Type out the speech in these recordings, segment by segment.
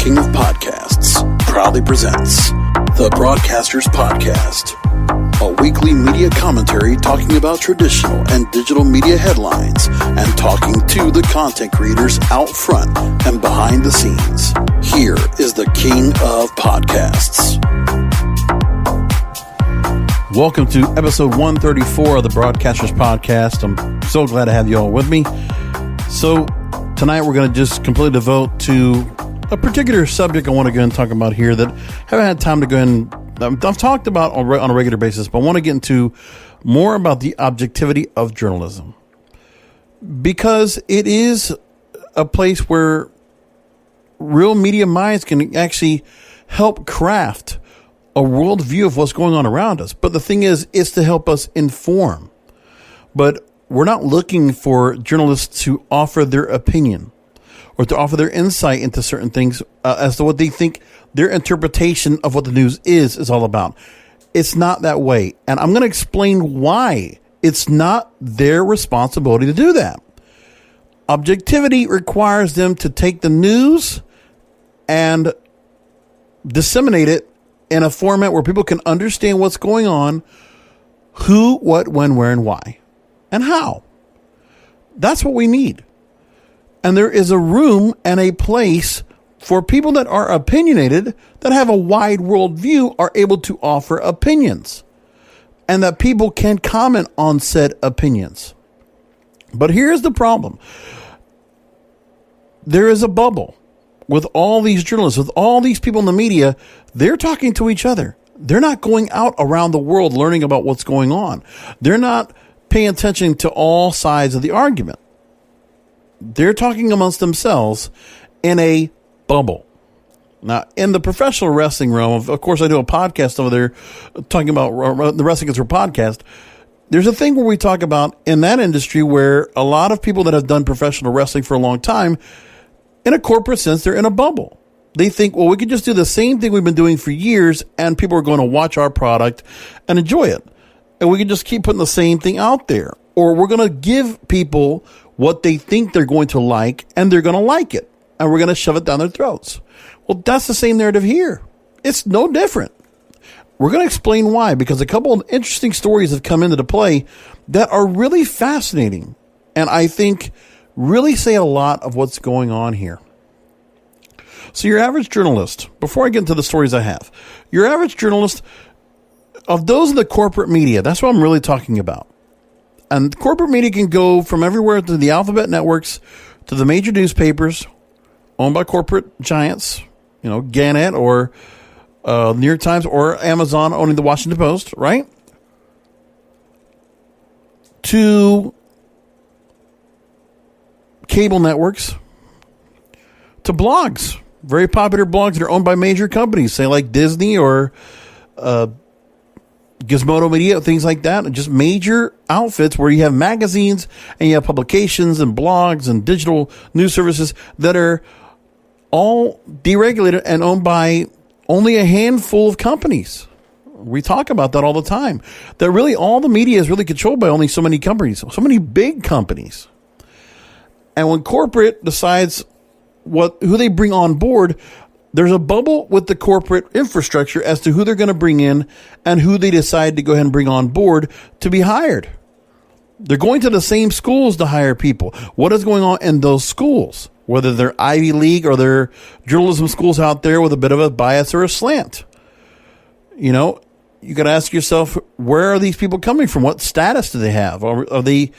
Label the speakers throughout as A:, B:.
A: King of Podcasts proudly presents The Broadcasters Podcast, a weekly media commentary talking about traditional and digital media headlines and talking to the content creators out front and behind the scenes. Here is the King of Podcasts. Welcome to episode 134 of the Broadcasters Podcast. I'm so glad to have you all with me. So tonight we're going to just completely devote to a particular subject I want to go and talk about here that I haven't had time to go and I've talked about on a regular basis, but I want to get into more about the objectivity of journalism, because it is a place where real media minds can actually help craft a worldview of what's going on around us. But the thing is, it's to help us inform. But we're not looking for journalists to offer their opinion or to offer their insight into certain things as to what they think their interpretation of what the news is all about. It's not that way. And I'm going to explain why it's not their responsibility to do that. Objectivity requires them to take the news and disseminate it in a format where people can understand what's going on, who, what, when, where, and why, and how. That's what we need. And there is a room and a place for people that are opinionated, that have a wide worldview, are able to offer opinions, and that people can comment on said opinions. But here's the problem. There is a bubble with all these journalists, with all these people in the media. They're talking to each other. They're not going out around the world learning about what's going on. They're not paying attention to all sides of the argument. They're talking amongst themselves in a bubble. Now, in the professional wrestling realm, of course, I do a podcast over there talking about the Wrestling Gets Her podcast. There's a thing where we talk about in that industry where a lot of people that have done professional wrestling for a long time, in a corporate sense, they're in a bubble. They think, well, we could just do the same thing we've been doing for years and people are going to watch our product and enjoy it. And we can just keep putting the same thing out there. Or we're going to give people what they think they're going to like, and they're going to like it, and we're going to shove it down their throats. Well, that's the same narrative here. It's no different. We're going to explain why, because a couple of interesting stories have come into play that are really fascinating, and I think really say a lot of what's going on here. So your average journalist, before I get into the stories I have, your average journalist, of those in the corporate media, that's what I'm really talking about. And corporate media can go from everywhere to the alphabet networks to the major newspapers owned by corporate giants, Gannett or New York Times or Amazon owning the Washington Post, right? To cable networks, to blogs, very popular blogs that are owned by major companies, say like Disney or Gizmodo Media, things like that, and just major outfits where you have magazines and you have publications and blogs and digital news services that are all deregulated and owned by only a handful of companies. We talk about that all the time. That really all the media is really controlled by only so many companies, so many big companies. And when corporate decides who they bring on board, there's a bubble with the corporate infrastructure as to who they're going to bring in and who they decide to go ahead and bring on board to be hired. They're going to the same schools to hire people. What is going on in those schools? Whether they're Ivy League or they're journalism schools out there with a bit of a bias or a slant. You got to ask yourself, where are these people coming from? What status do they have? Are they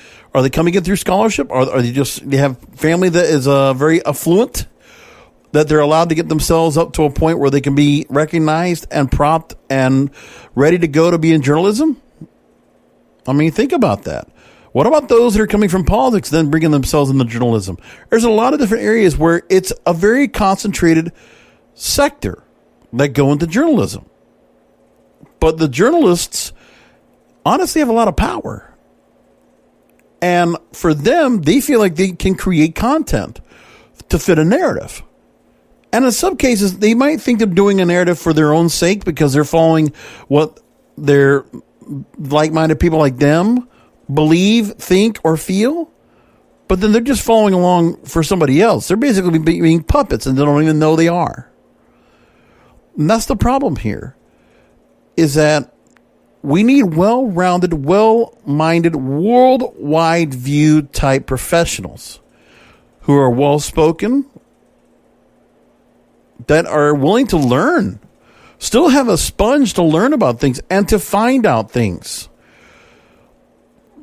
A: coming in through scholarship? Are they have family that is very affluent, that they're allowed to get themselves up to a point where they can be recognized and propped and ready to go to be in journalism? I mean, think about that. What about those that are coming from politics, then bringing themselves into journalism? There's a lot of different areas where it's a very concentrated sector that go into journalism. But the journalists honestly have a lot of power. And for them, they feel like they can create content to fit a narrative. And in some cases, they might think they're doing a narrative for their own sake because they're following what their like-minded people like them believe, think, or feel. But then they're just following along for somebody else. They're basically being puppets and they don't even know they are. And that's the problem here, is that we need well-rounded, well-minded, worldwide view type professionals who are well-spoken, that are willing to learn, still have a sponge to learn about things and to find out things.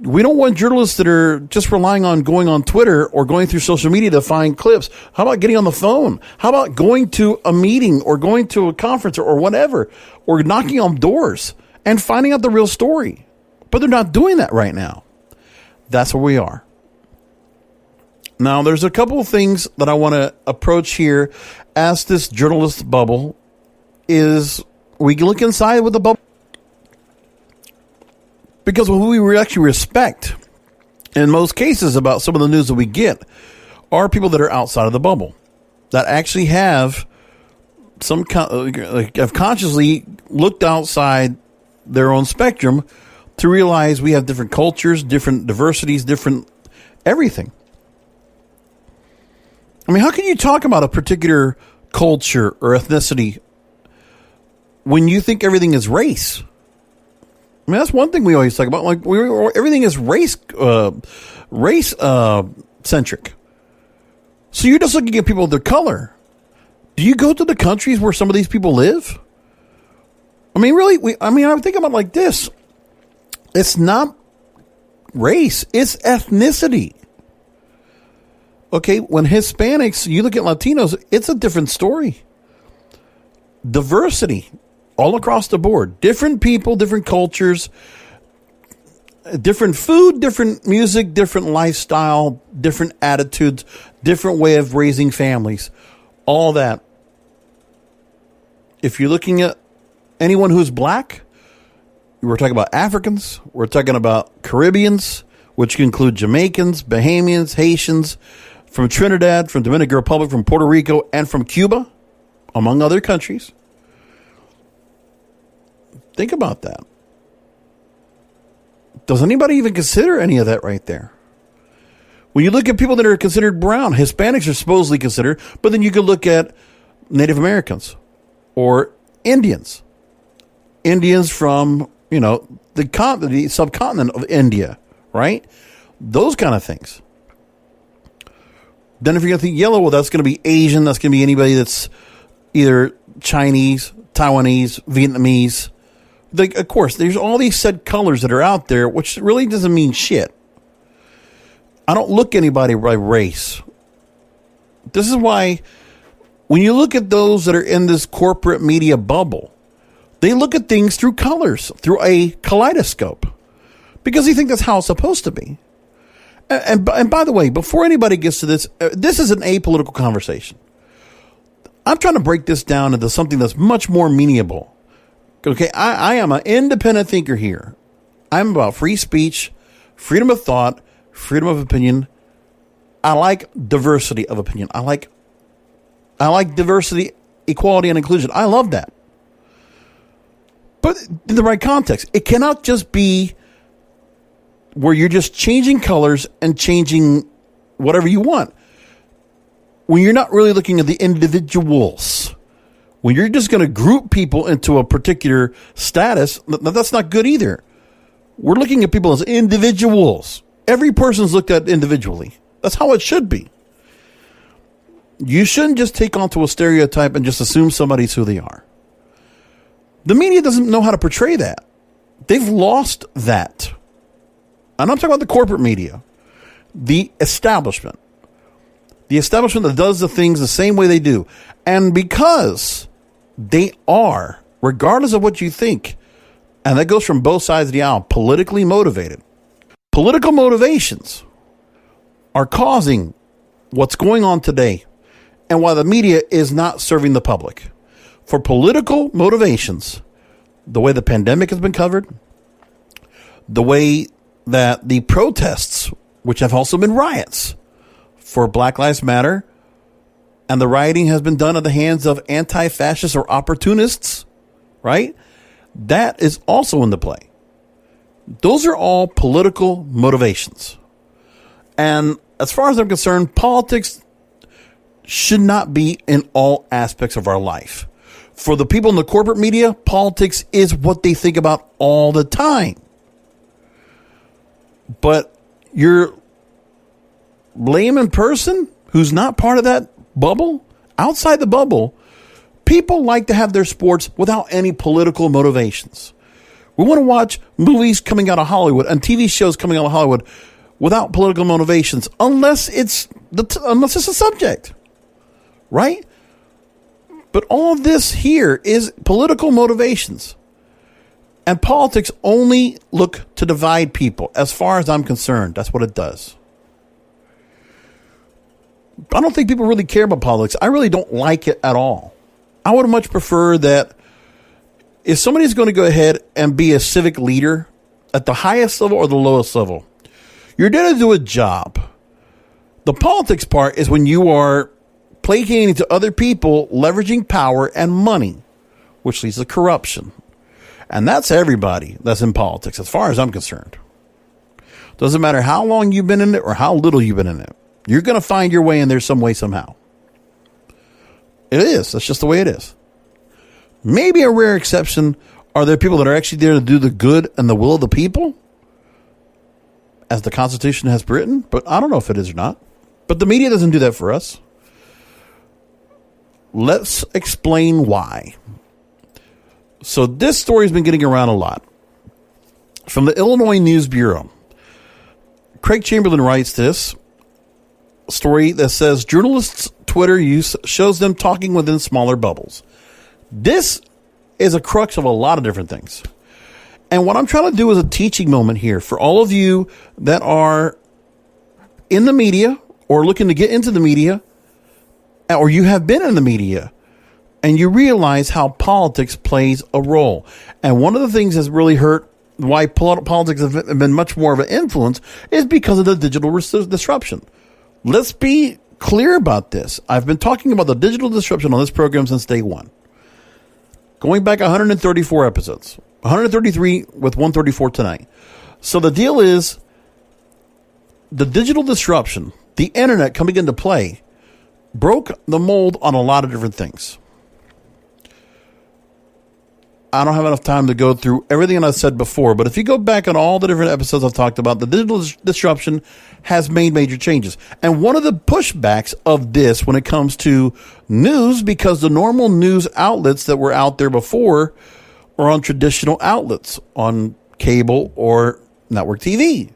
A: We don't want journalists that are just relying on going on Twitter or going through social media to find clips. How about getting on the phone? How about going to a meeting or going to a conference or whatever, or knocking on doors and finding out the real story? But they're not doing that right now. That's where we are. Now, there's a couple of things that I want to approach here as this journalist bubble is we look inside with the bubble. Because who we actually respect, in most cases, about some of the news that we get, are people that are outside of the bubble, that actually have have consciously looked outside their own spectrum to realize we have different cultures, different diversities, different everything. I mean, how can you talk about a particular culture or ethnicity when you think everything is race? I mean, that's one thing we always talk about. Like, everything is race centric. So you're just looking at people of their color. Do you go to the countries where some of these people live? I mean, really, I would think about it like this. It's not race, it's ethnicity. Okay, when Hispanics, you look at Latinos, it's a different story. Diversity all across the board. Different people, different cultures, different food, different music, different lifestyle, different attitudes, different way of raising families. All that. If you're looking at anyone who's black, we're talking about Africans, we're talking about Caribbeans, which include Jamaicans, Bahamians, Haitians, from Trinidad, from Dominican Republic, from Puerto Rico, and from Cuba, among other countries. Think about that. Does anybody even consider any of that right there? When you look at people that are considered brown, Hispanics are supposedly considered, but then you could look at Native Americans or Indians. Indians from, the subcontinent of India, right? Those kind of things. Then if you're going to think yellow, well, that's going to be Asian. That's going to be anybody that's either Chinese, Taiwanese, Vietnamese. Of course, there's all these said colors that are out there, which really doesn't mean shit. I don't look at anybody by race. This is why when you look at those that are in this corporate media bubble, they look at things through colors, through a kaleidoscope, because they think that's how it's supposed to be. And by the way, before anybody gets to this, this is an apolitical conversation. I'm trying to break this down into something that's much more meaningful. Okay, I am an independent thinker here. I'm about free speech, freedom of thought, freedom of opinion. I like diversity of opinion. I like diversity, equality, and inclusion. I love that. But in the right context, it cannot just be where you're just changing colors and changing whatever you want. When you're not really looking at the individuals. When you're just going to group people into a particular status, that's not good either. We're looking at people as individuals. Every person's looked at individually. That's how it should be. You shouldn't just take onto a stereotype and just assume somebody's who they are. The media doesn't know how to portray that. They've lost that. And I'm talking about the corporate media. The establishment. The establishment that does the things the same way they do. And because they are, regardless of what you think, and that goes from both sides of the aisle, politically motivated. Political motivations are causing what's going on today and why the media is not serving the public. For political motivations, the way the pandemic has been covered, the way that the protests, which have also been riots for Black Lives Matter, and the rioting has been done at the hands of anti-fascists or opportunists, right? That is also in the play. Those are all political motivations. And as far as I'm concerned, politics should not be in all aspects of our life. For the people in the corporate media, politics is what they think about all the time. But your layman person who's not part of that bubble, outside the bubble, people like to have their sports without any political motivations. We want to watch movies coming out of Hollywood and TV shows coming out of Hollywood without political motivations, unless it's a subject, right? But all of this here is political motivations. And politics only look to divide people. As far as I'm concerned, that's what it does. I don't think people really care about politics. I really don't like it at all. I would much prefer that if somebody's going to go ahead and be a civic leader at the highest level or the lowest level, you're there to do a job. The politics part is when you are placating to other people, leveraging power and money, which leads to corruption. And that's everybody that's in politics, as far as I'm concerned. Doesn't matter how long you've been in it or how little you've been in it. You're going to find your way in there some way, somehow. It is. That's just the way it is. Maybe a rare exception are there people that are actually there to do the good and the will of the people, as the Constitution has written, but I don't know if it is or not. But the media doesn't do that for us. Let's explain why. So this story has been getting around a lot. From the Illinois News Bureau, Craig Chamberlain writes this story that says journalists' Twitter use shows them talking within smaller bubbles. This is a crux of a lot of different things. And what I'm trying to do is a teaching moment here for all of you that are in the media or looking to get into the media, or you have been in the media, and you realize how politics plays a role. And one of the things that's really hurt why politics have been much more of an influence is because of the digital disruption. Let's be clear about this. I've been talking about the digital disruption on this program since day one. Going back 134 episodes. 133 with 134 tonight. So the deal is the digital disruption, the internet coming into play, broke the mold on a lot of different things. I don't have enough time to go through everything that I've said before, but if you go back on all the different episodes I've talked about, the digital disruption has made major changes. And one of the pushbacks of this when it comes to news, because the normal news outlets that were out there before are on traditional outlets, on cable or network TV.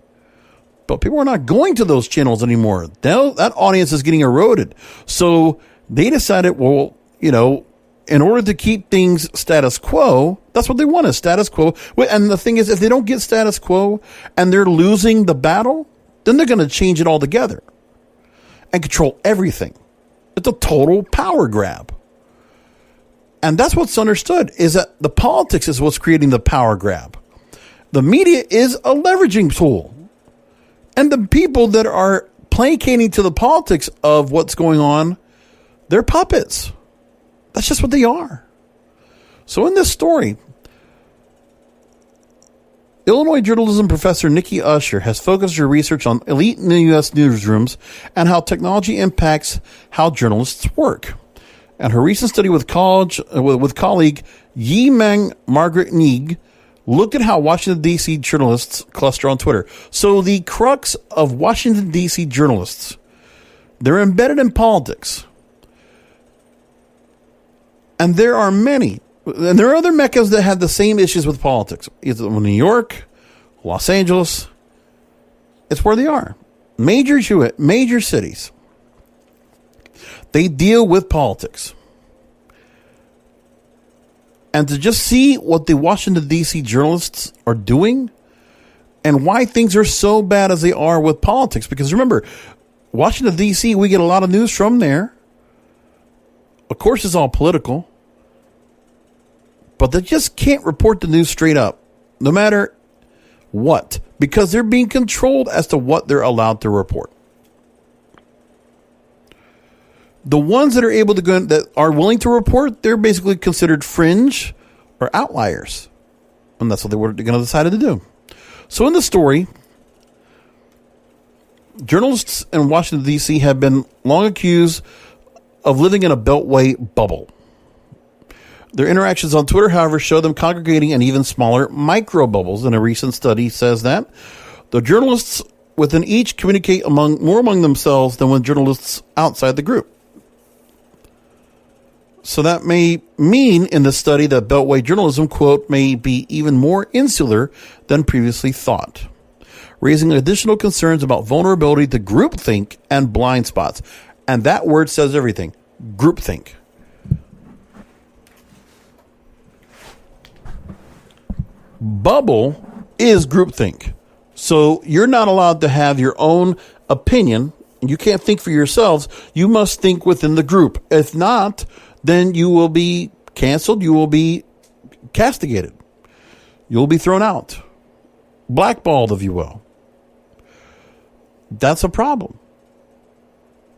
A: But people are not going to those channels anymore. That audience is getting eroded. So they decided, well, in order to keep things status quo, that's what they want, is status quo. And the thing is, if they don't get status quo and they're losing the battle, then they're going to change it all together and control everything. It's a total power grab. And that's what's understood, is that the politics is what's creating the power grab. The media is a leveraging tool. And the people that are placating to the politics of what's going on, they're puppets. That's just what they are. So in this story, Illinois journalism professor Nikki Usher has focused her research on elite U.S. newsrooms and how technology impacts how journalists work. And her recent study with colleague Yi-Meng Margaret Neig looked at how Washington, D.C. journalists cluster on Twitter. So the crux of Washington, D.C. journalists, they're embedded in politics. And there are many. And there are other meccas that have the same issues with politics. Either New York, Los Angeles. It's where they are. Major cities. They deal with politics. And to just see what the Washington, D.C. journalists are doing and why things are so bad as they are with politics. Because remember, Washington, D.C., we get a lot of news from there. Of course, it's all political. But they just can't report the news straight up, no matter what, because they're being controlled as to what they're allowed to report. The ones that are able to go, that are willing to report, they're basically considered fringe or outliers. And that's what they're going to decide to do. So in the story, journalists in Washington, D.C. have been long accused of living in a beltway bubble. Their interactions on Twitter, however, show them congregating in even smaller micro bubbles. And a recent study says that the journalists within each communicate more among themselves than with journalists outside the group. So that may mean in the study that Beltway journalism, quote, may be even more insular than previously thought, raising additional concerns about vulnerability to groupthink and blind spots. And that word says everything. Groupthink. Bubble is groupthink. So you're not allowed to have your own opinion. You can't think for yourselves. You must think within the group. If not, then you will be canceled. You will be castigated. You'll be thrown out. Blackballed, if you will. That's a problem.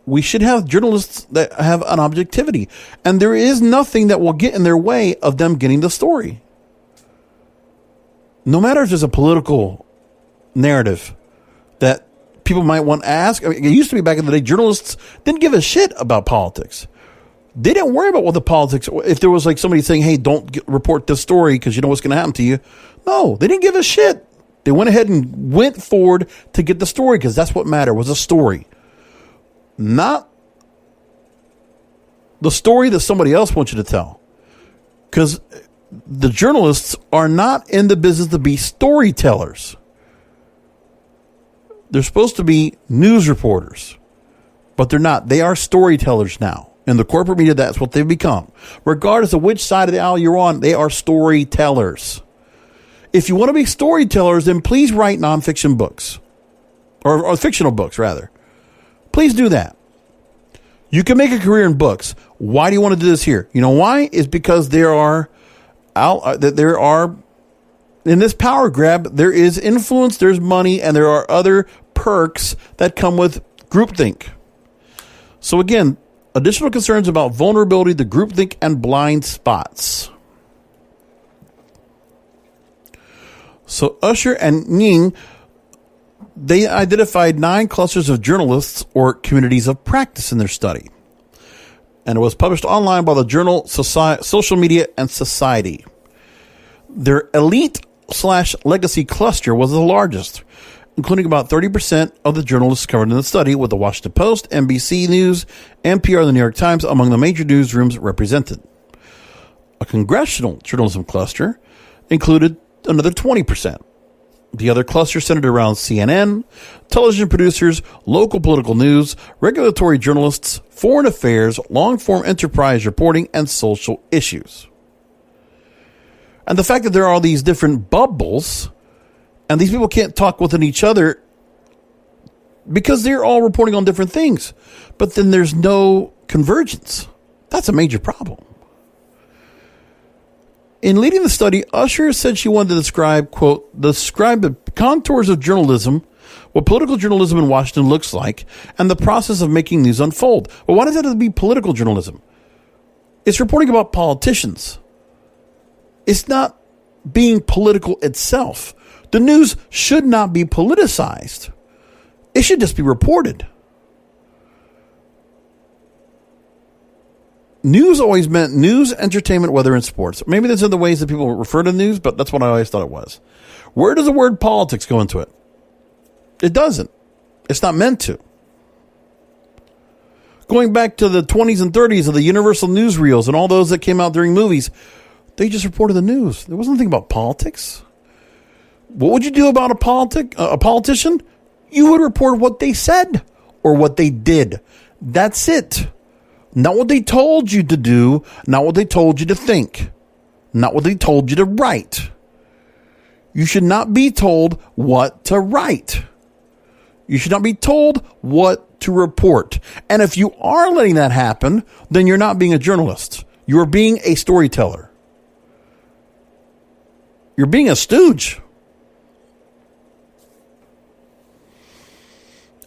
A: We should have journalists that have an objectivity. And there is nothing that will get in their way of them getting the story. No matter if there's a political narrative that people might want to ask. I mean, it used to be back in the day, journalists didn't give a shit about politics. They didn't worry about what the politics, if there was like somebody saying, hey, don't report this story because you know what's going to happen to you. No, they didn't give a shit. They went ahead and went forward to get the story because that's what mattered, was a story. Not the story that somebody else wants you to tell. Because the journalists are not in the business to be storytellers. They're supposed to be news reporters, but they're not. They are storytellers now. In the corporate media, that's what they've become. Regardless of which side of the aisle you're on, they are storytellers. If you want to be storytellers, then please write nonfiction books, or fictional books, rather. Please do that. You can make a career in books. Why do you want to do this here? You know why? It's because there are in this power grab, there is influence, there's money, and there are other perks that come with groupthink. So again, additional concerns about vulnerability to groupthink and blind spots. So Usher and Ning, they identified 9 clusters of journalists or communities of practice in their study. And it was published online by the journal Social Media and Society. Their elite/legacy cluster was the largest, including about 30% of the journalists covered in the study, with the Washington Post, NBC News, NPR, and the New York Times among the major newsrooms represented. A congressional journalism cluster included another 20%. The other cluster centered around CNN, television producers, local political news, regulatory journalists, foreign affairs, long-form enterprise reporting, and social issues. And the fact that there are all these different bubbles, and these people can't talk within each other because they're all reporting on different things, but then there's no convergence. That's a major problem. In leading the study, Usher said she wanted to describe, quote, describe the contours of journalism, what political journalism in Washington looks like, and the process of making news unfold. Well, why does that have to be political journalism? It's reporting about politicians. It's not being political itself. The news should not be politicized. It should just be reported. News always meant news, entertainment, weather, and sports. Maybe there's other ways that people refer to news, but that's what I always thought it was. Where does the word politics go into it? It doesn't. It's not meant to. Going back to the 20s and 30s of the Universal newsreels and all those that came out during movies, they just reported the news. There wasn't anything about politics. What would you do about a politician? You would report what they said or what they did. That's it. Not what they told you to do, not what they told you to think, not what they told you to write. You should not be told what to write. You should not be told what to report. And if you are letting that happen, then you're not being a journalist. You're being a storyteller. You're being a stooge.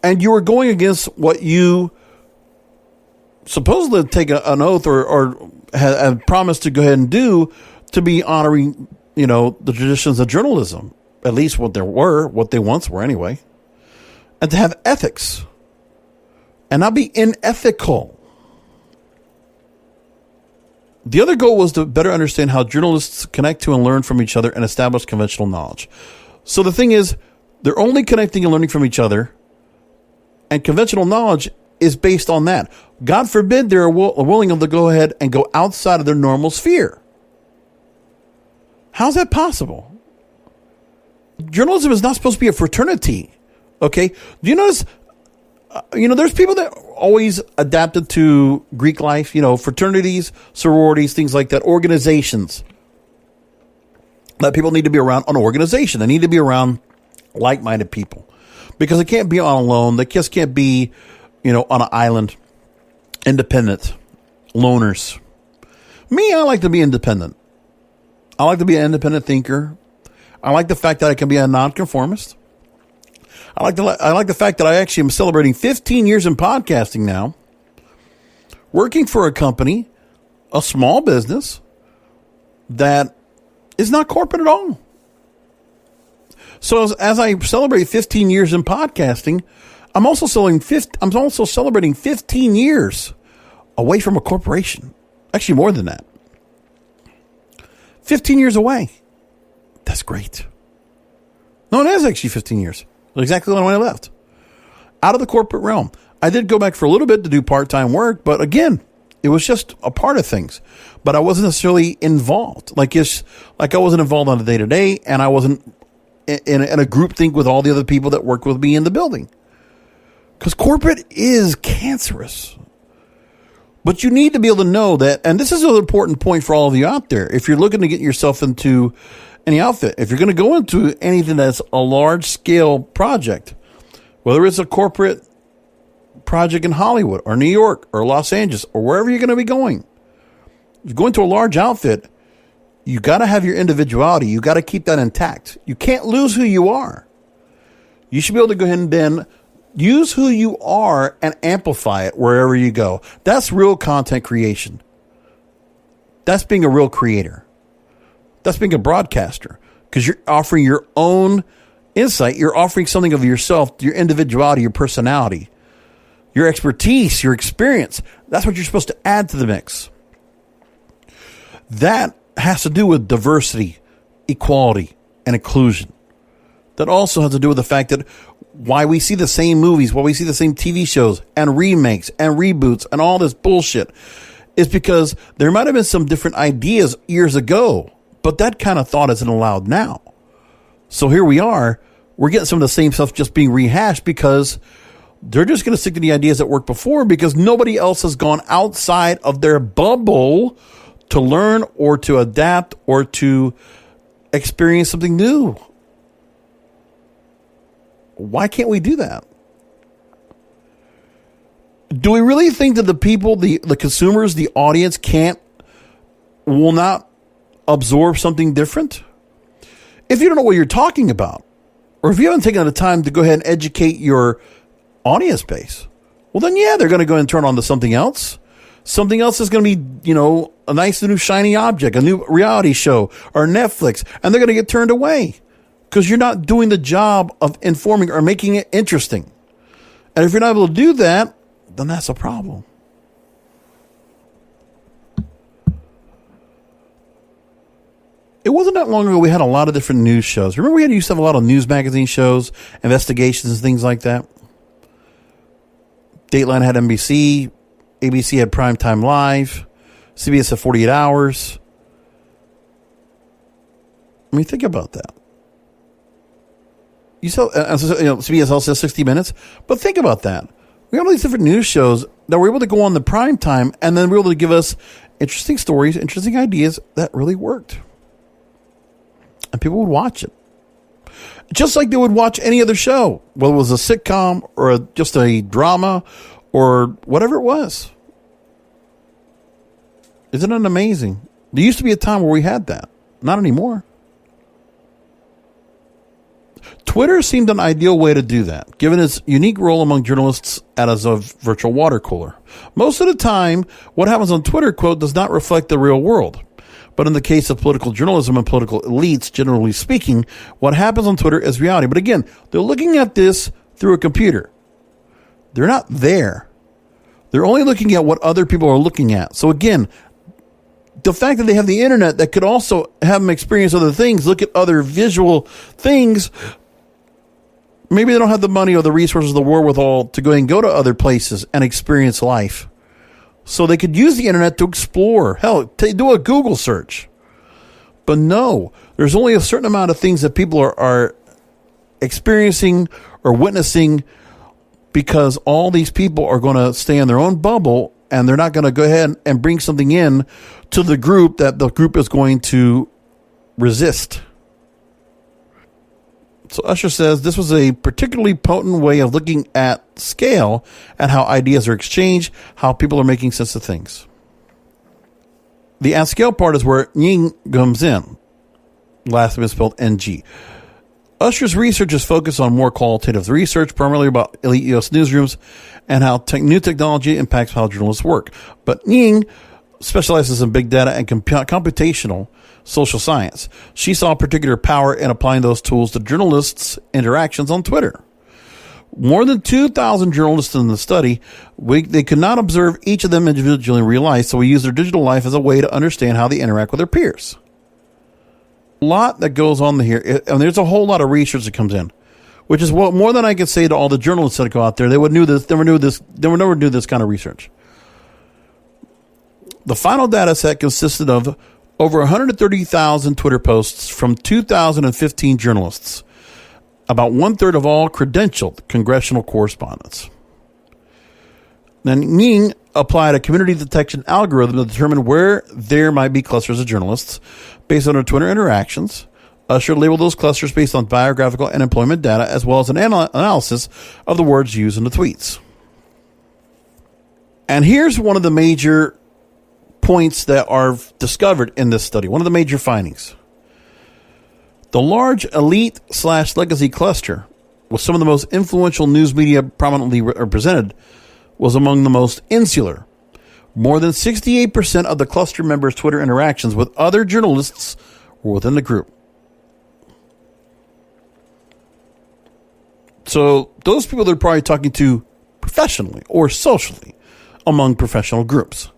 A: And you are going against what you supposedly take an oath or have promised to go ahead and do, to be honoring, the traditions of journalism, at least what they once were anyway, and to have ethics and not be unethical. The other goal was to better understand how journalists connect to and learn from each other and establish conventional knowledge. So the thing is, they're only connecting and learning from each other, and conventional knowledge is based on that. God forbid they're willing to go ahead and go outside of their normal sphere. How's that possible? Journalism is not supposed to be a fraternity. Okay? Do you notice, there's people that always adapted to Greek life, fraternities, sororities, things like that, organizations. That people need to be around an organization. They need to be around like-minded people. Because they can't be on alone. They just can't be, on an island. Independent. Loners. Me, I like to be independent. I like to be an independent thinker. I like the fact that I can be a nonconformist. I like the fact that I actually am celebrating 15 years in podcasting now, working for a company, a small business that is not corporate at all. So as I celebrate 15 years in podcasting, I'm also celebrating 15 years away from a corporation. Actually, more than that. 15 years away. That's great. No, it is actually 15 years. Exactly when I left. Out of the corporate realm. I did go back for a little bit to do part-time work, but again, it was just a part of things. But I wasn't necessarily involved. Like I wasn't involved on a day-to-day, and I wasn't in a group think with all the other people that work with me in the building. Because corporate is cancerous. But you need to be able to know that, and this is an important point for all of you out there. If you're looking to get yourself into any outfit, if you're going to go into anything that's a large-scale project, whether it's a corporate project in Hollywood or New York or Los Angeles or wherever you're going to be going, you go into a large outfit, you got to have your individuality. You got to keep that intact. You can't lose who you are. You should be able to go ahead and then use who you are and amplify it wherever you go. That's real content creation. That's being a real creator. That's being a broadcaster, because you're offering your own insight. You're offering something of yourself, your individuality, your personality, your expertise, your experience. That's what you're supposed to add to the mix. That has to do with diversity, equality, and inclusion. That also has to do with the fact that why we see the same movies, why we see the same TV shows and remakes and reboots and all this bullshit is because there might have been some different ideas years ago, but that kind of thought isn't allowed now. So here we are. We're getting some of the same stuff just being rehashed because they're just going to stick to the ideas that worked before because nobody else has gone outside of their bubble to learn or to adapt or to experience something new. Why can't we do that? Do we really think that the people, the consumers, the audience will not absorb something different? If you don't know what you're talking about, or if you haven't taken the time to go ahead and educate your audience base, well then yeah, they're going to go and turn on to something else. Something else is going to be, a nice new shiny object, a new reality show or Netflix, and they're going to get turned away because you're not doing the job of informing or making it interesting. And if you're not able to do that, then that's a problem. It wasn't that long ago we had a lot of different news shows. Remember we used to have a lot of news magazine shows, investigations, and things like that? Dateline had NBC. ABC had Primetime Live. CBS had 48 Hours. I mean, think about that. CBS also has 60 Minutes. But think about that. We have all these different news shows that were able to go on the prime time and then were able to give us interesting stories, interesting ideas that really worked. And people would watch it. Just like they would watch any other show, whether it was a sitcom or just a drama or whatever it was. Isn't it amazing? There used to be a time where we had that. Not anymore. Twitter seemed an ideal way to do that, given its unique role among journalists as a virtual water cooler. Most of the time, what happens on Twitter, quote, does not reflect the real world. But in the case of political journalism and political elites, generally speaking, what happens on Twitter is reality. But again, they're looking at this through a computer. They're not there. They're only looking at what other people are looking at. So again, the fact that they have the internet that could also have them experience other things, look at other visual things. Maybe they don't have the money or the resources of the wherewithal to go and go to other places and experience life. So they could use the internet to explore. Hell, do a Google search. But no, there's only a certain amount of things that people are experiencing or witnessing, because all these people are going to stay in their own bubble, and they're not going to go ahead and bring something in to the group that the group is going to resist. So Usher says this was a particularly potent way of looking at scale and how ideas are exchanged, how people are making sense of things. The at scale part is where Ning comes in. Last name is spelled NG. Usher's research is focused on more qualitative research, primarily about elite U.S. newsrooms and how new technology impacts how journalists work. But Ning specializes in big data and computational social science. She saw particular power in applying those tools to journalists' interactions on Twitter. More than 2,000 journalists in the study, they could not observe each of them individually in real life, so we used their digital life as a way to understand how they interact with their peers. A lot that goes on here, and there's a whole lot of research that comes in, which is what more than I could say to all the journalists that go out there. They would never do this kind of research. The final data set consisted of over 130,000 Twitter posts from 2,015 journalists, about 1/3 of all credentialed congressional correspondents. Then Ning applied a community detection algorithm to determine where there might be clusters of journalists based on their Twitter interactions. Usher labeled those clusters based on biographical and employment data, as well as an analysis of the words used in the tweets. And here's one of the major points that are discovered in this study. One of the major findings. The large elite/legacy cluster, with some of the most influential news media prominently represented, was among the most insular. More than 68% of the cluster members' Twitter interactions with other journalists were within the group. So those people they're probably talking to professionally or socially among professional groups.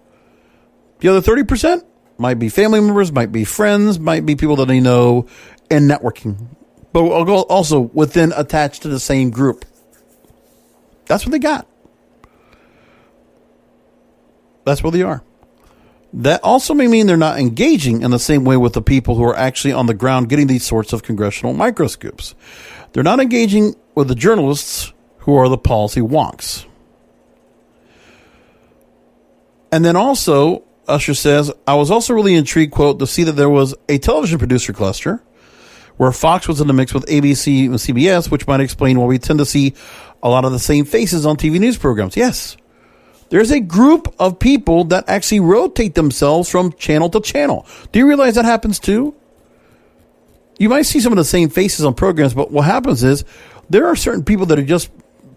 A: The other 30% might be family members, might be friends, might be people that they know in networking, but also within attached to the same group. That's what they got. That's where they are. That also may mean they're not engaging in the same way with the people who are actually on the ground getting these sorts of congressional microscopes. They're not engaging with the journalists who are the policy wonks. And then also, Usher says, I was also really intrigued, quote, to see that there was a television producer cluster where Fox was in the mix with ABC and CBS, which might explain why we tend to see a lot of the same faces on TV news programs. Yes, there's a group of people that actually rotate themselves from channel to channel. Do you realize that happens too? You might see some of the same faces on programs, but what happens is there are certain people that are just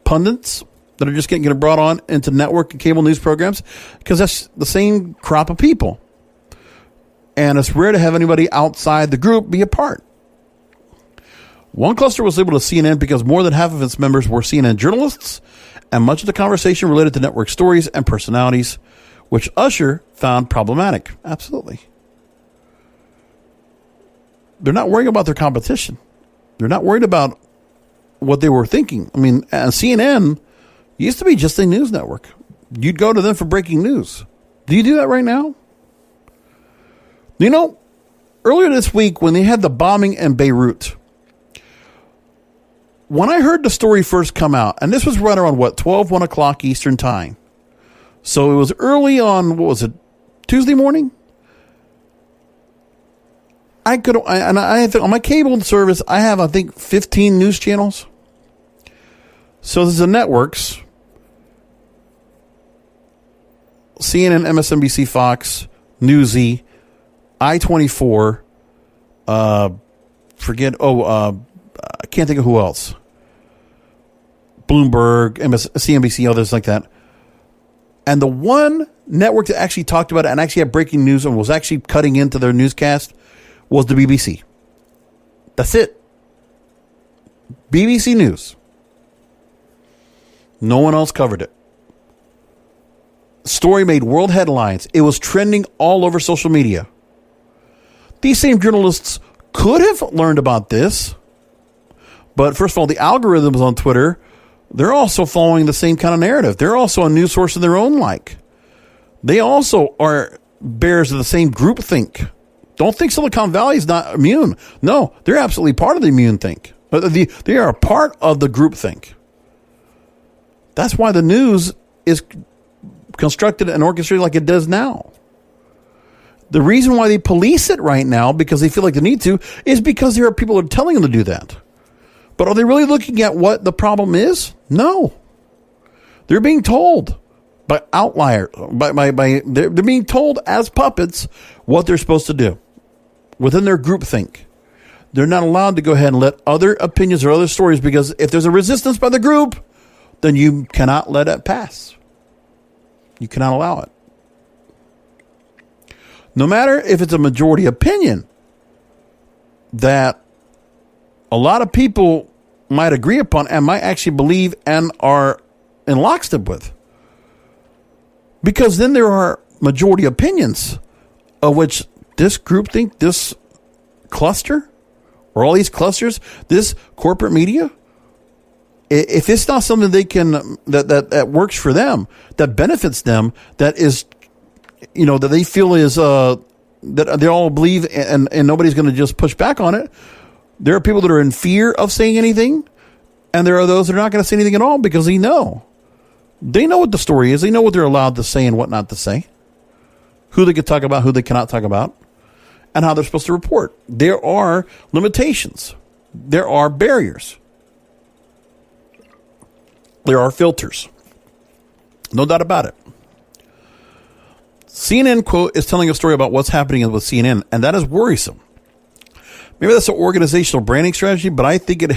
A: pundits that are just getting brought on into network and cable news programs because that's the same crop of people. And it's rare to have anybody outside the group be a part. One cluster was labeled as CNN because more than half of its members were CNN journalists, and much of the conversation related to network stories and personalities, which Usher found problematic. Absolutely. They're not worrying about their competition. They're not worried about what they were thinking. I mean, CNN used to be just a news network. You'd go to them for breaking news. Do you do that right now? You know, earlier this week when they had the bombing in Beirut, when I heard the story first come out, and this was right around, 1 o'clock Eastern time. So it was early on, Tuesday morning? I on my cable service, I have, I think, 15 news channels. So there's the networks. CNN, MSNBC, Fox, Newsy, I-24, I can't think of who else. Bloomberg, CNBC, others like that. And the one network that actually talked about it and actually had breaking news and was actually cutting into their newscast was the BBC. That's it. BBC News. No one else covered it. story made world headlines. It was trending all over social media. These same journalists could have learned about this. But first of all, the algorithms on Twitter, they're also following the same kind of narrative. They're also a news source of their own like. They also are bearers of the same groupthink. Don't think Silicon Valley is not immune. No, they're absolutely part of the immune think. They are a part of the groupthink. That's why the news is constructed and orchestrated like it does now. The reason why they police it right now, because they feel like they need to, is because there are people that are telling them to do that. But are they really looking at what the problem is? No. They're being told by outliers. They're being told as puppets what they're supposed to do within their groupthink. They're not allowed to go ahead and let other opinions or other stories, because if there's a resistance by the group, then you cannot let it pass. You cannot allow it. No matter if it's a majority opinion that a lot of people might agree upon and might actually believe and are in lockstep with. Because then there are majority opinions of which this groupthink, this cluster, or all these clusters, this corporate media, if it's not something they can, that works for them, that benefits them, that is, that they feel is, that they all believe and nobody's going to just push back on it. There are people that are in fear of saying anything, and there are those that are not going to say anything at all because they know what the story is. They know what they're allowed to say and what not to say, who they can talk about, who they cannot talk about, and how they're supposed to report. There are limitations. There are barriers. There are filters. No doubt about it. CNN, quote, is telling a story about what's happening with CNN, and that is worrisome. Maybe that's an organizational branding strategy, but I think it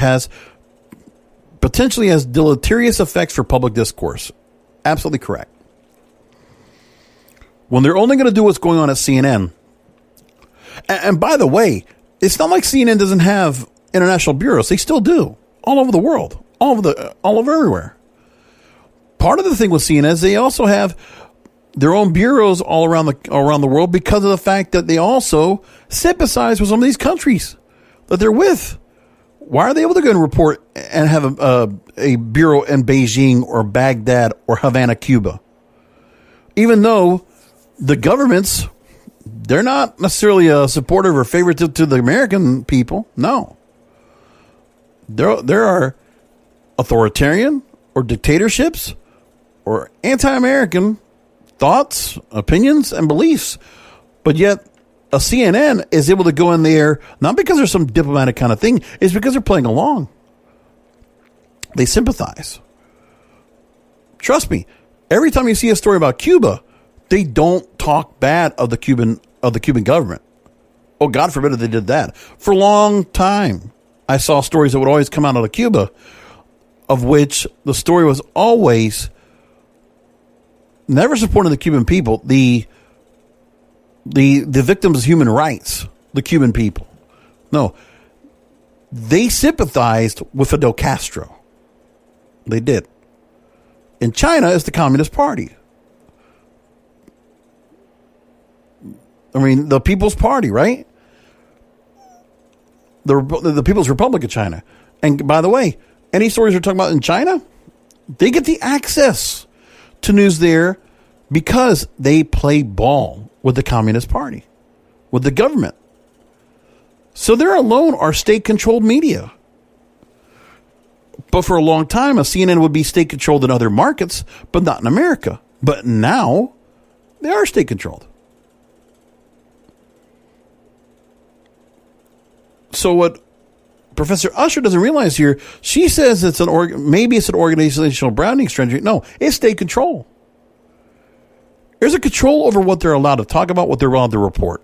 A: potentially has deleterious effects for public discourse. Absolutely correct. When they're only going to do what's going on at CNN, and by the way, it's not like CNN doesn't have international bureaus. They still do, all over the world, all over everywhere. Part of the thing with CNN is they also have their own bureaus all around the world because of the fact that they also sympathize with some of these countries that they're with. Why are they able to go and report and have a bureau in Beijing or Baghdad or Havana, Cuba? Even though the governments, they're not necessarily a supportive or favorite to the American people. No. There are authoritarian or dictatorships or anti-American thoughts, opinions, and beliefs. But yet a CNN is able to go in there, not because there's some diplomatic kind of thing, it's because they're playing along. They sympathize. Trust me, every time you see a story about Cuba, they don't talk bad of the Cuban government. Oh, God forbid if they did that. For a long time, I saw stories that would always come out of Cuba, of which the story was always never supporting the Cuban people, the victims of human rights, the Cuban people. No, they sympathized with Fidel Castro. They did. In China, it's the Communist Party. I mean, the People's Party, right? The People's Republic of China. And by the way, any stories we're talking about in China, they get the access to news there because they play ball with the Communist Party, with the government. So there alone are state-controlled media. But for a long time, a CNN would be state-controlled in other markets, but not in America. But now, they are state-controlled. So what Professor Usher doesn't realize here, she says maybe it's an organizational branding strategy. No, it's state control. There's a control over what they're allowed to talk about, what they're allowed to report.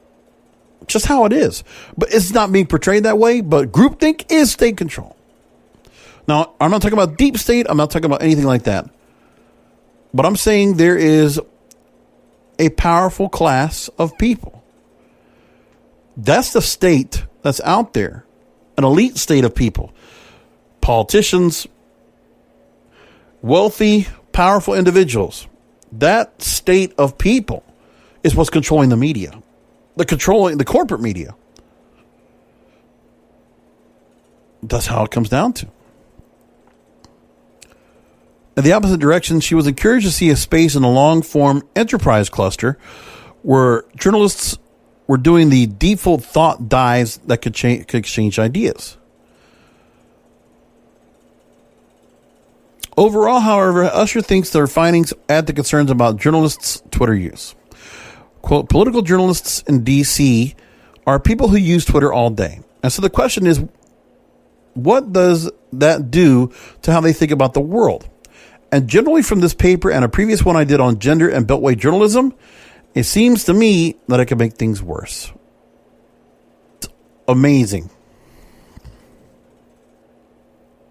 A: Just how it is. But it's not being portrayed that way, but groupthink is state control. Now, I'm not talking about deep state. I'm not talking about anything like that. But I'm saying there is a powerful class of people. That's the state that's out there. An elite state of people. Politicians, wealthy, powerful individuals. That state of people is what's controlling the media, the corporate media. That's how it comes down to. In the opposite direction, she was encouraged to see a space in the long-form enterprise cluster where journalists were doing the deepful thought dives that could exchange ideas. Overall, however, Usher thinks their findings add to concerns about journalists' Twitter use. Quote, political journalists in D.C. are people who use Twitter all day. And so the question is, what does that do to how they think about the world? And generally from this paper and a previous one I did on gender and beltway journalism, it seems to me that it could make things worse. It's amazing.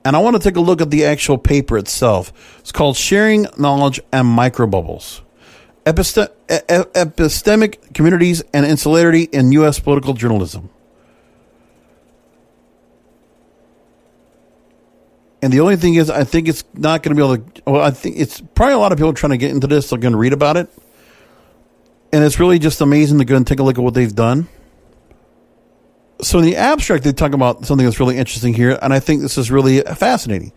A: And I want to take a look at the actual paper itself. It's called Sharing Knowledge and Microbubbles. Epistemic Communities and Insularity in U.S. Political Journalism. And the only thing is, I think it's not going to be able to... Well, I think it's probably a lot of people trying to get into this are going to read about it. And it's really just amazing to go and take a look at what they've done. So in the abstract, they talk about something that's really interesting here, and I think this is really fascinating.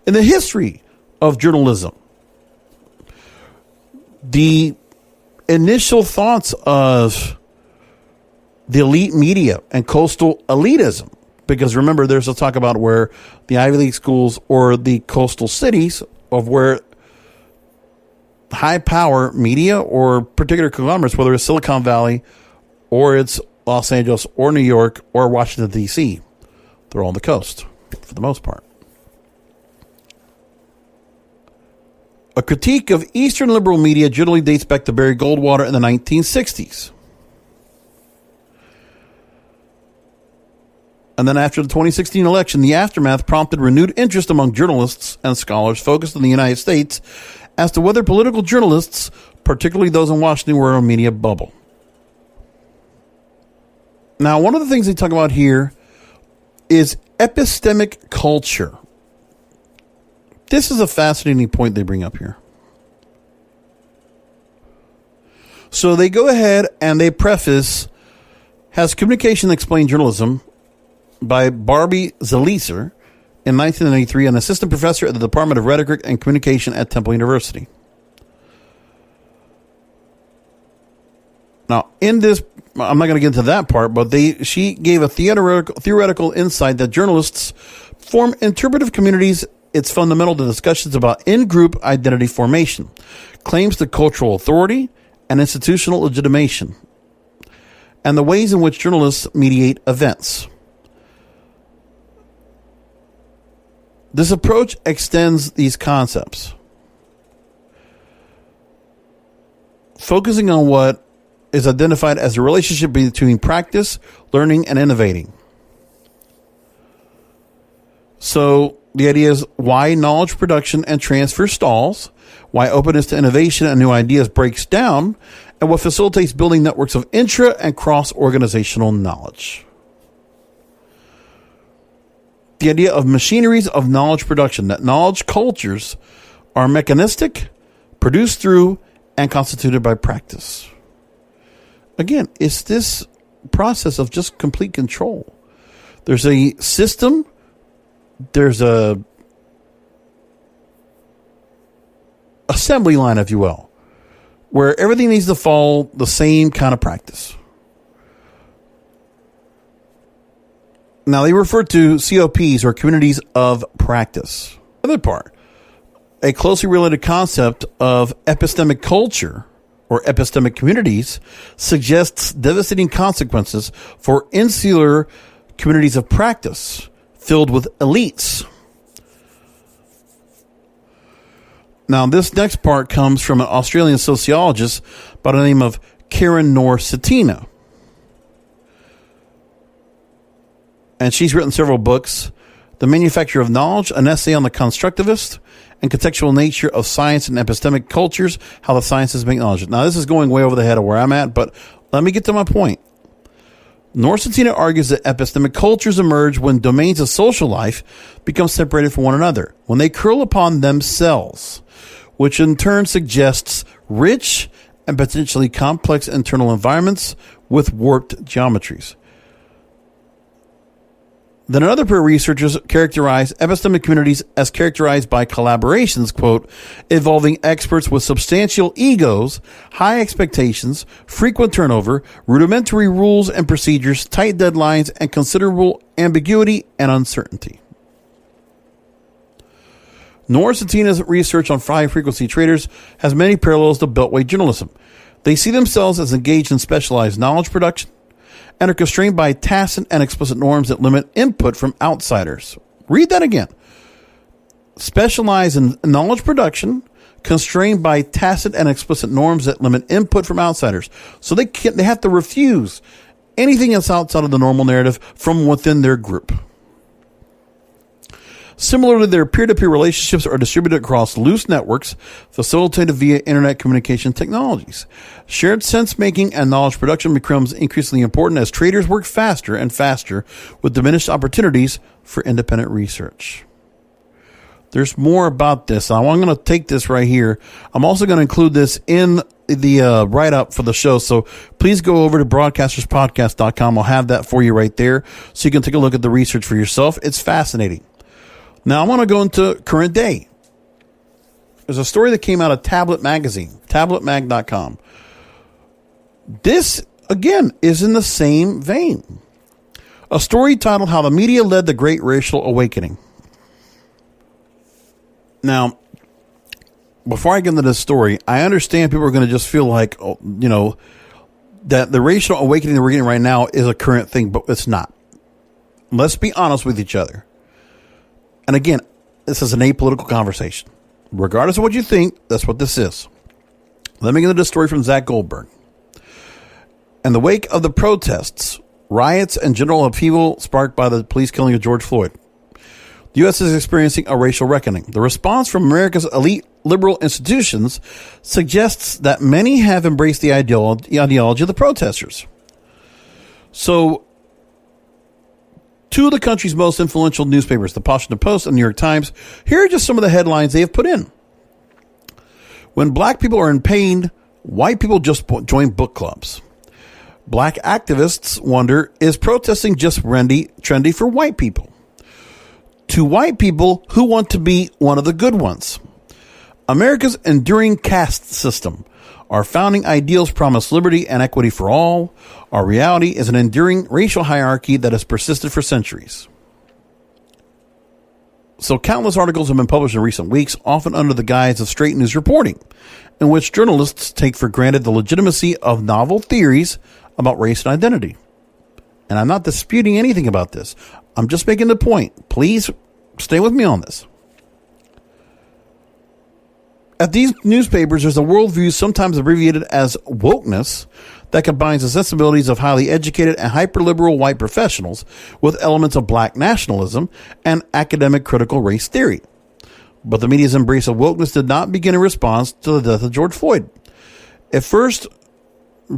A: In the history of journalism, the initial thoughts of the elite media and coastal elitism, because remember, there's a talk about where the Ivy League schools or the coastal cities of where high power media or particular conglomerates, whether it's Silicon Valley or it's Los Angeles or New York or Washington, D.C., they're all on the coast for the most part. A critique of Eastern liberal media generally dates back to Barry Goldwater in the 1960s. And then after the 2016 election, the aftermath prompted renewed interest among journalists and scholars focused in the United States as to whether political journalists, particularly those in Washington, were a media bubble. Now, one of the things they talk about here is epistemic culture. This is a fascinating point they bring up here. So they go ahead and they preface, has Communication Explained Journalism by Barbie Zelizer in 1993, an assistant professor at the Department of Rhetoric and Communication at Temple University. Now, in this, I'm not going to get into that part, but she gave a theoretical insight that journalists form interpretive communities. It's fundamental to discussions about in-group identity formation, claims to cultural authority, and institutional legitimation, and the ways in which journalists mediate events. This approach extends these concepts, focusing on what is identified as a relationship between practice, learning, and innovating. So the idea is why knowledge production and transfer stalls, why openness to innovation and new ideas breaks down, and what facilitates building networks of intra- and cross-organizational knowledge. The idea of machineries of knowledge production, that knowledge cultures are mechanistic, produced through, and constituted by practice. Again, it's this process of just complete control. There's a system, there's a assembly line, if you will, where everything needs to follow the same kind of practice. Now, they refer to COPs, or communities of practice. The other part, a closely related concept of epistemic culture, or epistemic communities, suggests devastating consequences for insular communities of practice filled with elites. Now, this next part comes from an Australian sociologist by the name of Karen Nor-Cetina. And she's written several books: The Manufacture of Knowledge, an essay on the constructivist and contextual nature of science and epistemic cultures, how the sciences make knowledge. Now, this is going way over the head of where I'm at, but let me get to my point. Nor-Cetina argues that epistemic cultures emerge when domains of social life become separated from one another, when they curl upon themselves, which in turn suggests rich and potentially complex internal environments with warped geometries. Then another pair of researchers characterized epistemic communities as characterized by collaborations, quote, involving experts with substantial egos, high expectations, frequent turnover, rudimentary rules and procedures, tight deadlines, and considerable ambiguity and uncertainty. Norris and Tina's research on high-frequency traders has many parallels to Beltway journalism. They see themselves as engaged in specialized knowledge production and are constrained by tacit and explicit norms that limit input from outsiders. Read that again. Specialize in knowledge production, constrained by tacit and explicit norms that limit input from outsiders. So they have to refuse anything that's outside of the normal narrative from within their group. Similarly, their peer-to-peer relationships are distributed across loose networks facilitated via internet communication technologies. Shared sense-making and knowledge production becomes increasingly important as traders work faster and faster with diminished opportunities for independent research. There's more about this. I'm going to take this right here. I'm also going to include this in the write-up for the show, so please go over to broadcasterspodcast.com. I'll have that for you right there so you can take a look at the research for yourself. It's fascinating. Now, I want to go into current day. There's a story that came out of Tablet Magazine, tabletmag.com. This, again, is in the same vein. A story titled How the Media Led the Great Racial Awakening. Now, before I get into this story, I understand people are going to just feel like, that the racial awakening that we're getting right now is a current thing, but it's not. Let's be honest with each other. And again, this is an apolitical conversation. Regardless of what you think, that's what this is. Let me get into the story from Zach Goldberg. In the wake of the protests, riots, and general upheaval sparked by the police killing of George Floyd, the U.S. is experiencing a racial reckoning. The response from America's elite liberal institutions suggests that many have embraced the ideology of the protesters. So, two of the country's most influential newspapers, the Washington Post and the New York Times, here are just some of the headlines they have put in. When black people are in pain, white people just join book clubs. Black activists wonder, is protesting just trendy for white people? To white people who want to be one of the good ones. America's enduring caste system. Our founding ideals promise liberty and equity for all. Our reality is an enduring racial hierarchy that has persisted for centuries. So countless articles have been published in recent weeks, often under the guise of straight news reporting, in which journalists take for granted the legitimacy of novel theories about race and identity. And I'm not disputing anything about this. I'm just making the point. Please stay with me on this. At these newspapers, there's a worldview sometimes abbreviated as wokeness that combines the sensibilities of highly educated and hyper-liberal white professionals with elements of black nationalism and academic critical race theory. But the media's embrace of wokeness did not begin in response to the death of George Floyd. It first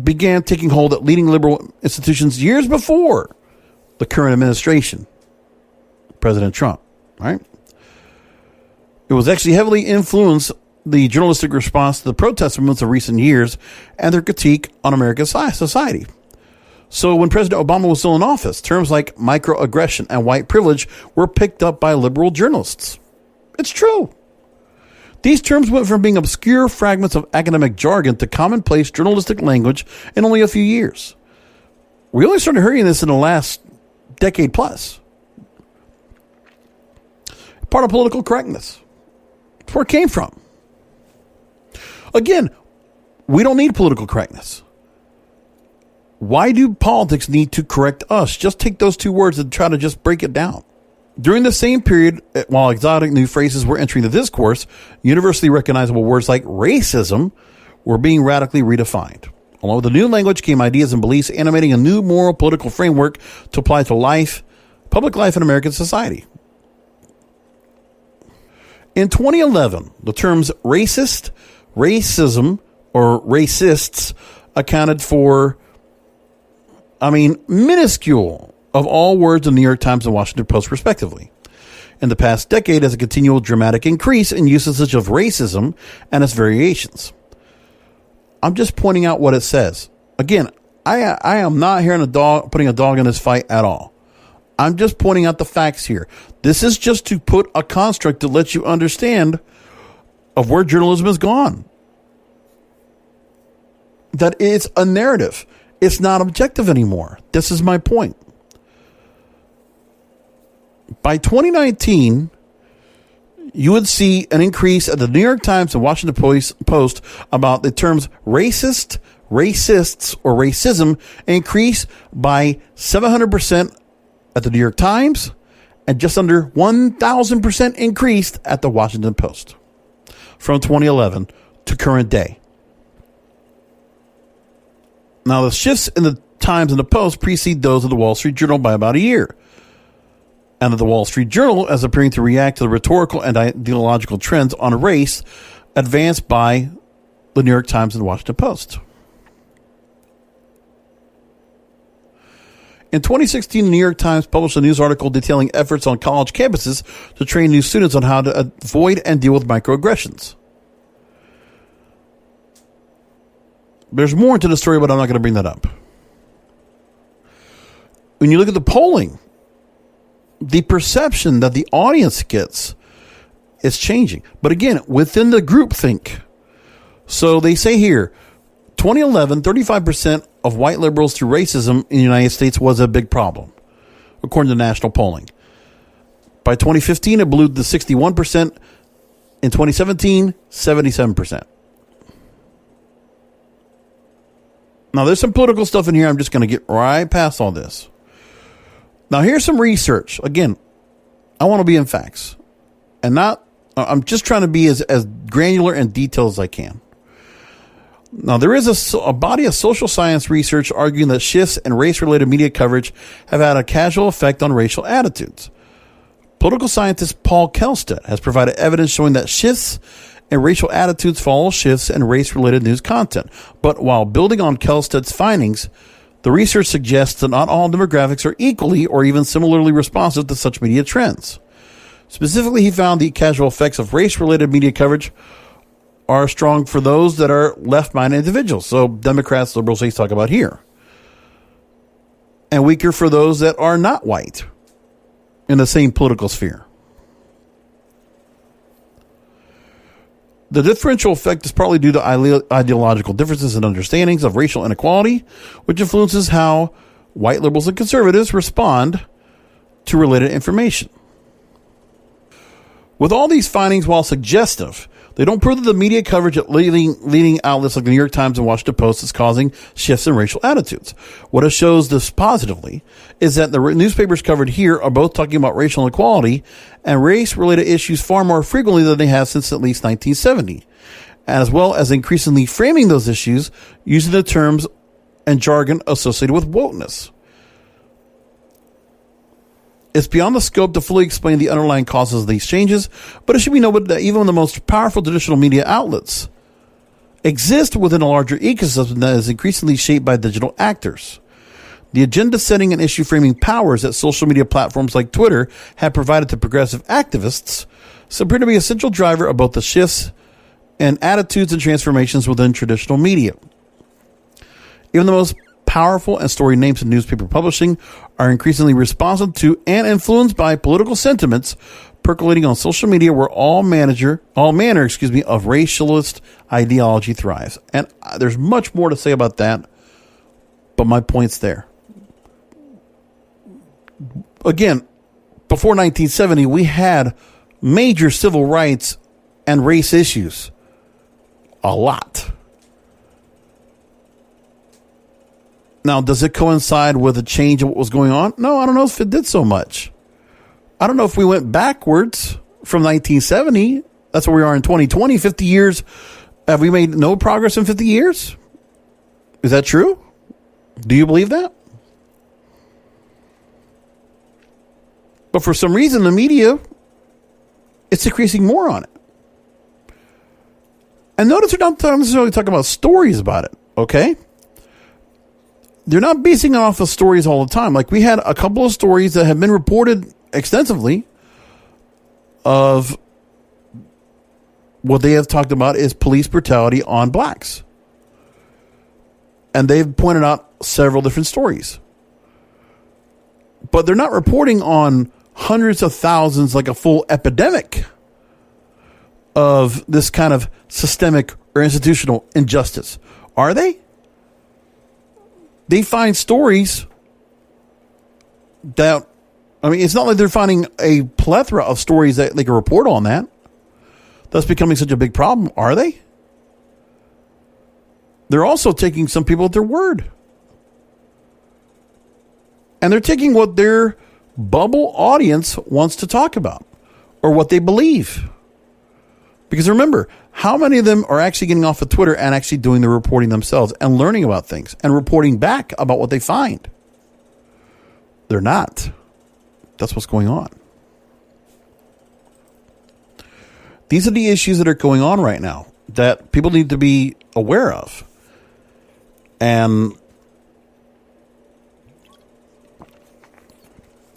A: began taking hold at leading liberal institutions years before the current administration, President Trump, right? It was actually heavily influenced the journalistic response to the protest movements of recent years and their critique on American society. So when President Obama was still in office, terms like microaggression and white privilege were picked up by liberal journalists. It's true. These terms went from being obscure fragments of academic jargon to commonplace journalistic language in only a few years. We only started hearing this in the last decade plus. Part of political correctness. That's where it came from. Again, we don't need political correctness. Why do politics need to correct us? Just take those two words and try to just break it down. During the same period, while exotic new phrases were entering the discourse, universally recognizable words like racism were being radically redefined. Along with the new language came ideas and beliefs animating a new moral political framework to apply to public life in American society. In 2011, the terms racist, racism, or racists accounted for, minuscule of all words in the New York Times and Washington Post, respectively. In the past decade, as a continual dramatic increase in usage of racism and its variations. I'm just pointing out what it says. Again, I am not here putting a dog in this fight at all. I'm just pointing out the facts here. This is just to put a construct to let you understand of where journalism has gone. That it's a narrative. It's not objective anymore. This is my point. By 2019, you would see an increase at the New York Times and Washington Post about the terms racist, racists, or racism increase by 700% at the New York Times and just under 1,000% increased at the Washington Post from 2011 to current day. Now, the shifts in the Times and the Post precede those of the Wall Street Journal by about a year. And that the Wall Street Journal, as appearing to react to the rhetorical and ideological trends on race advanced by the New York Times and the Washington Post. In 2016, the New York Times published a news article detailing efforts on college campuses to train new students on how to avoid and deal with microaggressions. There's more into the story, but I'm not going to bring that up. When you look at the polling, the perception that the audience gets is changing. But again, within the groupthink. So they say here, 2011, 35% of white liberals through racism in the United States was a big problem, according to national polling. By 2015, it blew to 61%. In 2017, 77%. Now, there's some political stuff in here. I'm just going to get right past all this. Now, here's some research. Again, I want to be in facts. And I'm just trying to be as granular and detailed as I can. Now, there is a body of social science research arguing that shifts in race-related media coverage have had a causal effect on racial attitudes. Political scientist Paul Kelstead has provided evidence showing that shifts in racial attitudes follow shifts in race-related news content. But while building on Kelstead's findings, the research suggests that not all demographics are equally or even similarly responsive to such media trends. Specifically, he found the causal effects of race-related media coverage are strong for those that are left-minded individuals. So Democrats, liberals, he's talking about here. And weaker for those that are not white in the same political sphere. The differential effect is partly due to ideological differences and understandings of racial inequality, which influences how white liberals and conservatives respond to related information. With all these findings, while suggestive, they don't prove that the media coverage at leading outlets like the New York Times and Washington Post is causing shifts in racial attitudes. What it shows this positively is that the newspapers covered here are both talking about racial inequality and race-related issues far more frequently than they have since at least 1970, as well as increasingly framing those issues using the terms and jargon associated with wokeness. It's beyond the scope to fully explain the underlying causes of these changes, but it should be noted that even the most powerful traditional media outlets exist within a larger ecosystem that is increasingly shaped by digital actors. The agenda-setting and issue-framing powers that social media platforms like Twitter have provided to progressive activists appear to be a central driver of both the shifts and attitudes and transformations within traditional media. Even the most powerful and storied names in newspaper publishing are increasingly responsive to and influenced by political sentiments percolating on social media, where all manner of racialist ideology thrives. And there's much more to say about that, but my point's there. Again, before 1970, we had major civil rights and race issues. A lot. Now, does it coincide with a change of what was going on? No, I don't know if it did so much. I don't know if we went backwards from 1970. That's where we are in 2020. 50 years. Have we made no progress in 50 years? Is that true? Do you believe that? But for some reason, the media, it's increasing more on it. And notice they're not necessarily talking about stories about it, okay? They're not basing it off of stories all the time. Like, we had a couple of stories that have been reported extensively of what they have talked about is police brutality on blacks. And they've pointed out several different stories. But they're not reporting on hundreds of thousands like a full epidemic of this kind of systemic or institutional injustice. Are they? They find stories that, I mean, it's not like they're finding a plethora of stories that they can report on that. That's becoming such a big problem. Are they? They're also taking some people at their word. And they're taking what their bubble audience wants to talk about or what they believe. Because remember, how many of them are actually getting off of Twitter and actually doing the reporting themselves and learning about things and reporting back about what they find? They're not. That's what's going on. These are the issues that are going on right now that people need to be aware of. And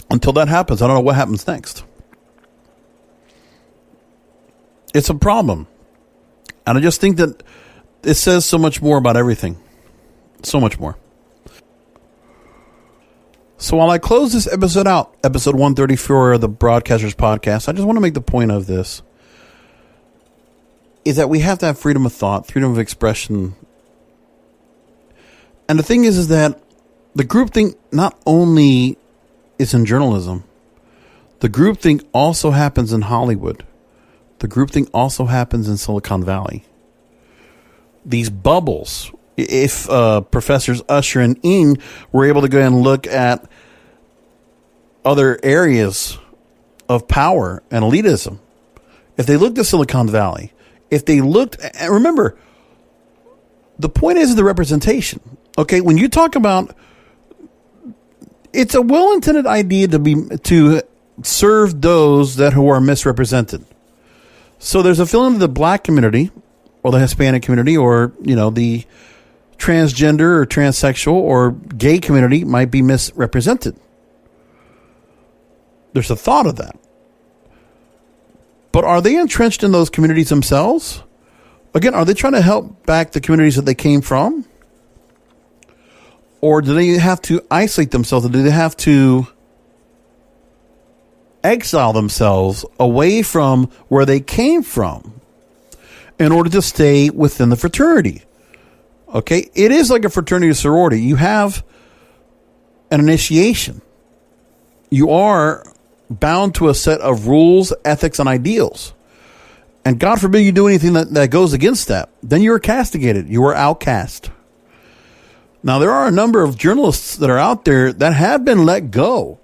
A: until that happens, I don't know what happens next. It's a problem. And I just think that it says so much more about everything. So much more. So while I close this episode out, episode 134 of the Broadcasters Podcast, I just want to make the point of this. Is that we have to have freedom of thought, freedom of expression. And the thing is that the groupthink not only is in journalism, the groupthink also happens in Hollywood. The groupthink also happens in Silicon Valley. These bubbles, if Professors Usher and Ng were able to go and look at other areas of power and elitism, if they looked at Silicon Valley, if they looked, and remember, the point is the representation. Okay, when you talk about, it's a well-intended idea to serve those who are misrepresented. So there's a feeling of the black community or the Hispanic community or, the transgender or transsexual or gay community might be misrepresented. There's a thought of that. But are they entrenched in those communities themselves? Again, are they trying to help back the communities that they came from? Or do they have to isolate themselves? Or do they have to exile themselves away from where they came from in order to stay within the fraternity? Okay, it is like a fraternity or sorority. You have an initiation. You are bound to a set of rules, ethics, and ideals. And God forbid you do anything that goes against that. Then you are castigated. You are outcast. Now, there are a number of journalists that are out there that have been let go.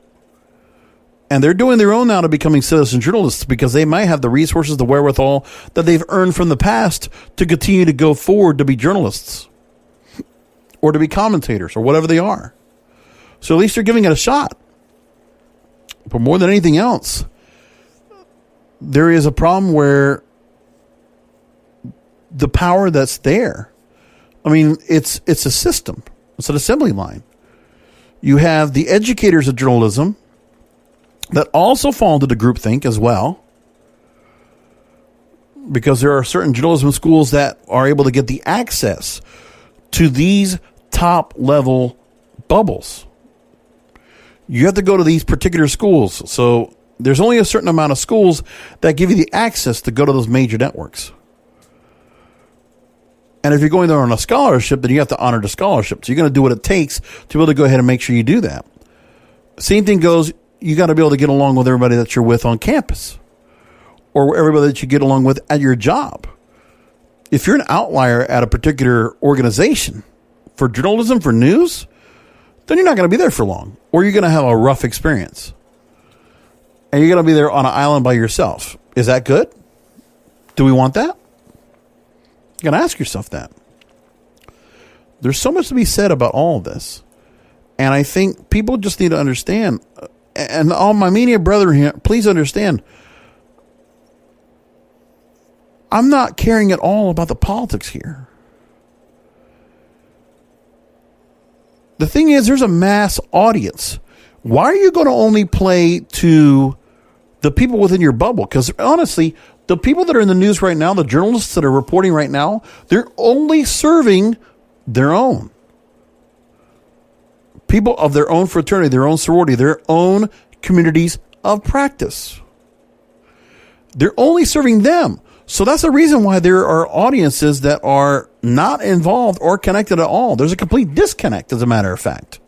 A: And they're doing their own now to becoming citizen journalists because they might have the resources, the wherewithal that they've earned from the past to continue to go forward to be journalists or to be commentators or whatever they are. So at least they're giving it a shot. But more than anything else, there is a problem where the power that's there, I mean, it's a system. It's an assembly line. You have the educators of journalism that also fall into the groupthink as well, because there are certain journalism schools that are able to get the access to these top level bubbles. You have to go to these particular schools. So there's only a certain amount of schools that give you the access to go to those major networks. And if you're going there on a scholarship, then you have to honor the scholarship. So you're going to do what it takes to be able to go ahead and make sure you do that. Same thing goes, you got to be able to get along with everybody that you're with on campus or everybody that you get along with at your job. If you're an outlier at a particular organization for journalism, for news, then you're not going to be there for long, or you're going to have a rough experience. And you're going to be there on an island by yourself. Is that good? Do we want that? You got to ask yourself that. There's so much to be said about all of this. And I think people just need to understand, and all my media brethren here, please understand, I'm not caring at all about the politics here. The thing is, there's a mass audience. Why are you going to only play to the people within your bubble? Because honestly, the people that are in the news right now, the journalists that are reporting right now, they're only serving their own. people of their own fraternity, their own sorority, their own communities of practice. They're only serving them. So that's the reason why there are audiences that are not involved or connected at all. There's a complete disconnect, as a matter of fact.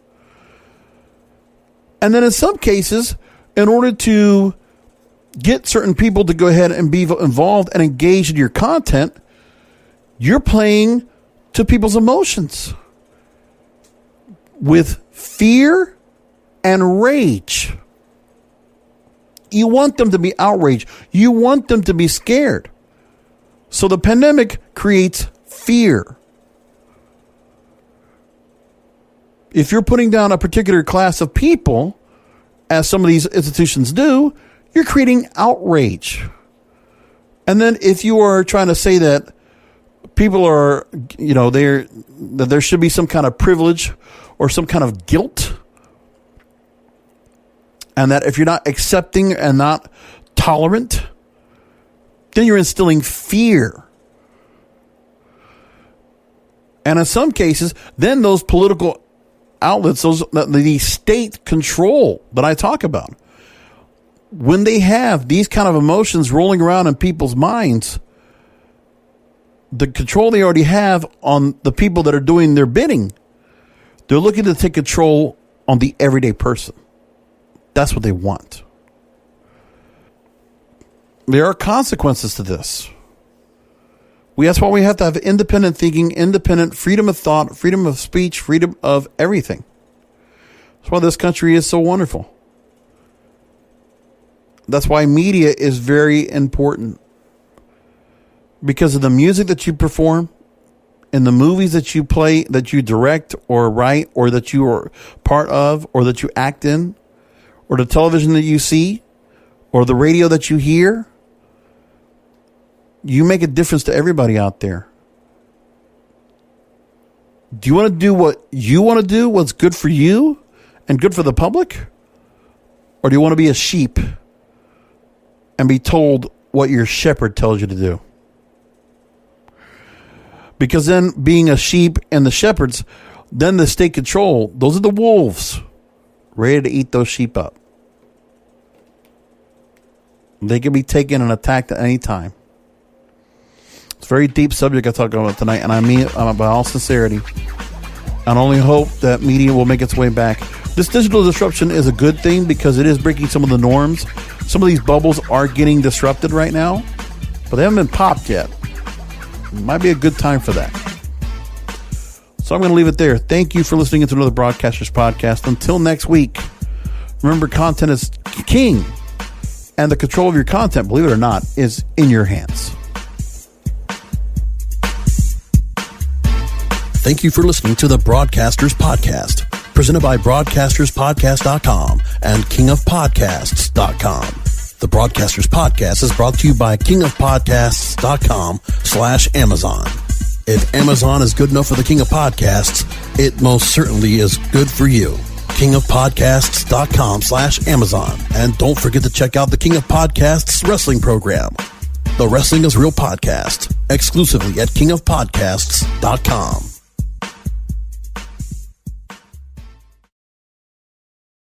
A: And then in some cases, in order to get certain people to go ahead and be involved and engaged in your content, you're playing to people's emotions with fear and rage. You want them to be outraged. You want them to be scared. So the pandemic creates fear. If you're putting down a particular class of people, as some of these institutions do, you're creating outrage. And then if you are trying to say that people are, that there should be some kind of privilege or some kind of guilt, and that if you're not accepting and not tolerant, then you're instilling fear. And in some cases, then those political outlets, the state control that I talk about, when they have these kind of emotions rolling around in people's minds, the control they already have on the people that are doing their bidding, they're looking to take control on the everyday person. That's what they want. There are consequences to this. That's why we have to have independent thinking, independent freedom of thought, freedom of speech, freedom of everything. That's why this country is so wonderful. That's why media is very important. Because of the music that you perform, and the movies that you play, that you direct or write, or that you are part of, or that you act in, or the television that you see, or the radio that you hear, you make a difference to everybody out there. Do you want to do what you want to do, what's good for you and good for the public? Or do you want to be a sheep and be told what your shepherd tells you to do? Because then being a sheep and the shepherds, then the state control, those are the wolves ready to eat those sheep up. They can be taken and attacked at any time. It's a very deep subject I talk about tonight, and I mean it by all sincerity. I only hope that media will make its way back. This digital disruption is a good thing because it is breaking some of the norms. Some of these bubbles are getting disrupted right now, but they haven't been popped yet. It might be a good time for that. So I'm going to leave it there. Thank you for listening to another Broadcasters Podcast. Until next week, remember, content is king, and the control of your content, believe it or not, is in your hands.
B: Thank you for listening to the Broadcasters Podcast, presented by BroadcastersPodcast.com and KingofPodcasts.com. The Broadcasters Podcast is brought to you by KingofPodcasts.com/Amazon. If Amazon is good enough for the King of Podcasts, it most certainly is good for you. KingofPodcasts.com/Amazon. And don't forget to check out the King of Podcasts wrestling program, The Wrestling is Real Podcast, exclusively at KingofPodcasts.com.